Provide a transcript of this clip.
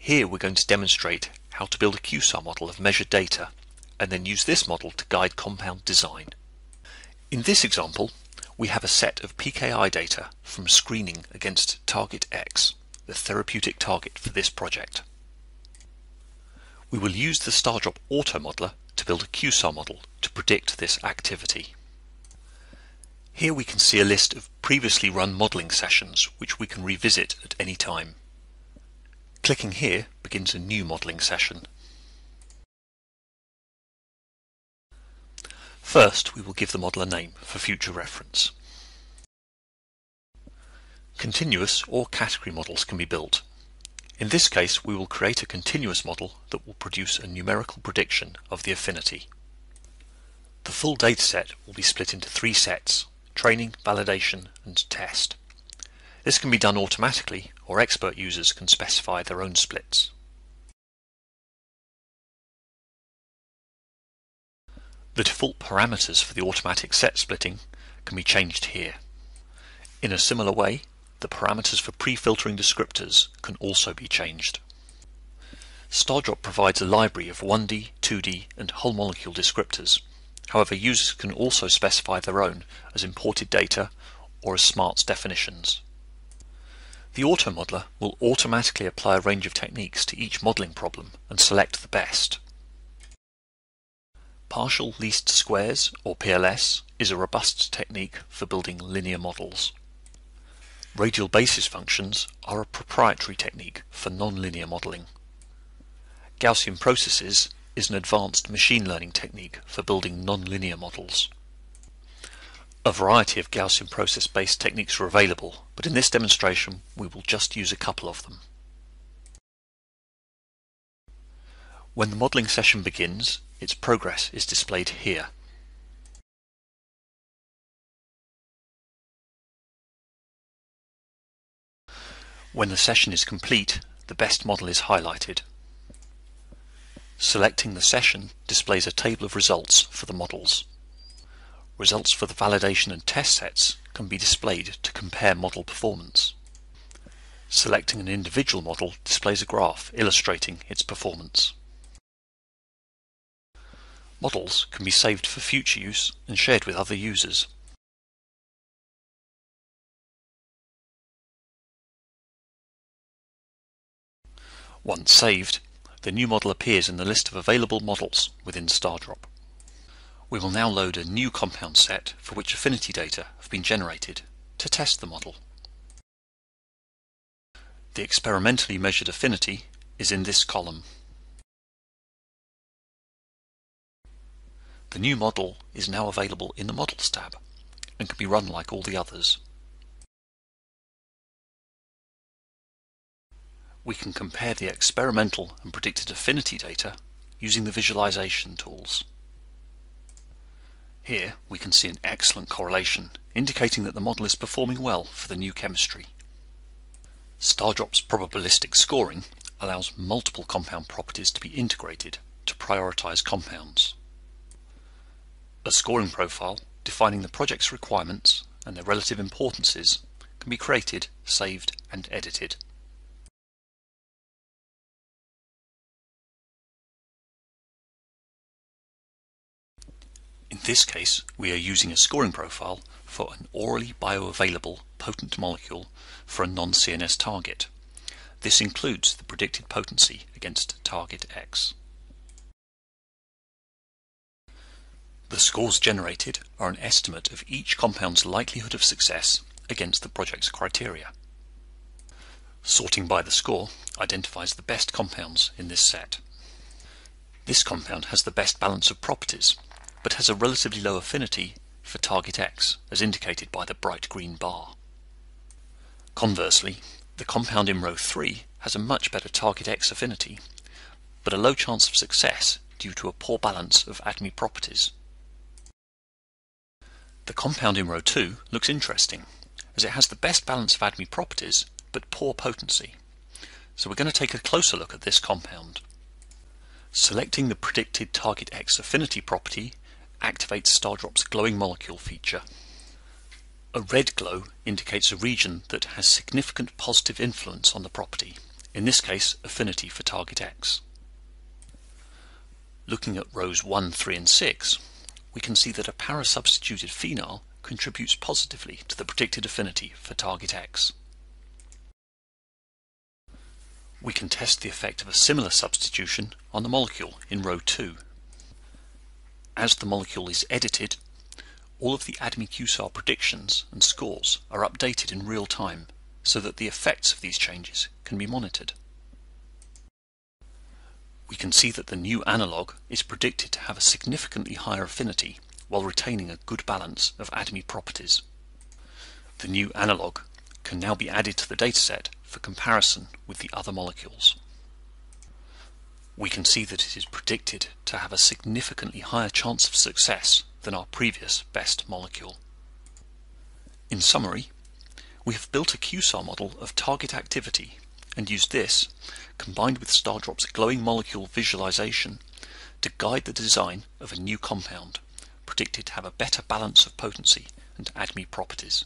Here we're going to demonstrate how to build a QSAR model of measured data and then use this model to guide compound design. In this example, we have a set of PKI data from screening against target X, the therapeutic target for this project. We will use the StarDrop auto modeler to build a QSAR model to predict this activity. Here we can see a list of previously run modelling sessions which we can revisit at any time. Clicking here begins a new modelling session. First, we will give the model a name for future reference. Continuous or category models can be built. In this case, we will create a continuous model that will produce a numerical prediction of the affinity. The full dataset will be split into 3 sets: training, validation, and test. This can be done automatically, or expert users can specify their own splits. The default parameters for the automatic set splitting can be changed here. In a similar way, the parameters for pre-filtering descriptors can also be changed. StarDrop provides a library of 1D, 2D, and whole molecule descriptors. However, users can also specify their own as imported data or as smarts definitions. The auto modeler will automatically apply a range of techniques to each modelling problem and select the best. Partial least squares, or PLS, is a robust technique for building linear models. Radial basis functions are a proprietary technique for non-linear modelling. Gaussian processes is an advanced machine learning technique for building non-linear models. A variety of Gaussian process-based techniques are available, but in this demonstration we will just use a couple of them. When the modelling session begins, its progress is displayed here. When the session is complete, the best model is highlighted. Selecting the session displays a table of results for the models. Results for the validation and test sets can be displayed to compare model performance. Selecting an individual model displays a graph illustrating its performance. Models can be saved for future use and shared with other users. Once saved, the new model appears in the list of available models within StarDrop. We will now load a new compound set for which affinity data have been generated to test the model. The experimentally measured affinity is in this column. The new model is now available in the Models tab and can be run like all the others. We can compare the experimental and predicted affinity data using the visualization tools. Here we can see an excellent correlation, indicating that the model is performing well for the new chemistry. StarDrop's probabilistic scoring allows multiple compound properties to be integrated to prioritize compounds. A scoring profile defining the project's requirements and their relative importances can be created, saved, and edited. In this case, we are using a scoring profile for an orally bioavailable potent molecule for a non-CNS target. This includes the predicted potency against target X. The scores generated are an estimate of each compound's likelihood of success against the project's criteria. Sorting by the score identifies the best compounds in this set. This compound has the best balance of properties, but has a relatively low affinity for target X, as indicated by the bright green bar. Conversely, the compound in row 3 has a much better target X affinity, but a low chance of success due to a poor balance of ADME properties. The compound in row 2 looks interesting, as it has the best balance of ADME properties, but poor potency. So we're going to take a closer look at this compound. Selecting the predicted target X affinity property activates StarDrop's glowing molecule feature. A red glow indicates a region that has significant positive influence on the property, in this case affinity for target X. Looking at rows 1, 3 and 6, we can see that a para-substituted phenyl contributes positively to the predicted affinity for target X. We can test the effect of a similar substitution on the molecule in row 2. As the molecule is edited, all of the ADME QSAR predictions and scores are updated in real time so that the effects of these changes can be monitored. We can see that the new analogue is predicted to have a significantly higher affinity while retaining a good balance of ADME properties. The new analogue can now be added to the dataset for comparison with the other molecules. We can see that it is predicted to have a significantly higher chance of success than our previous best molecule. In summary, we have built a QSAR model of target activity and used this, combined with StarDrop's glowing molecule visualization, to guide the design of a new compound predicted to have a better balance of potency and ADME properties.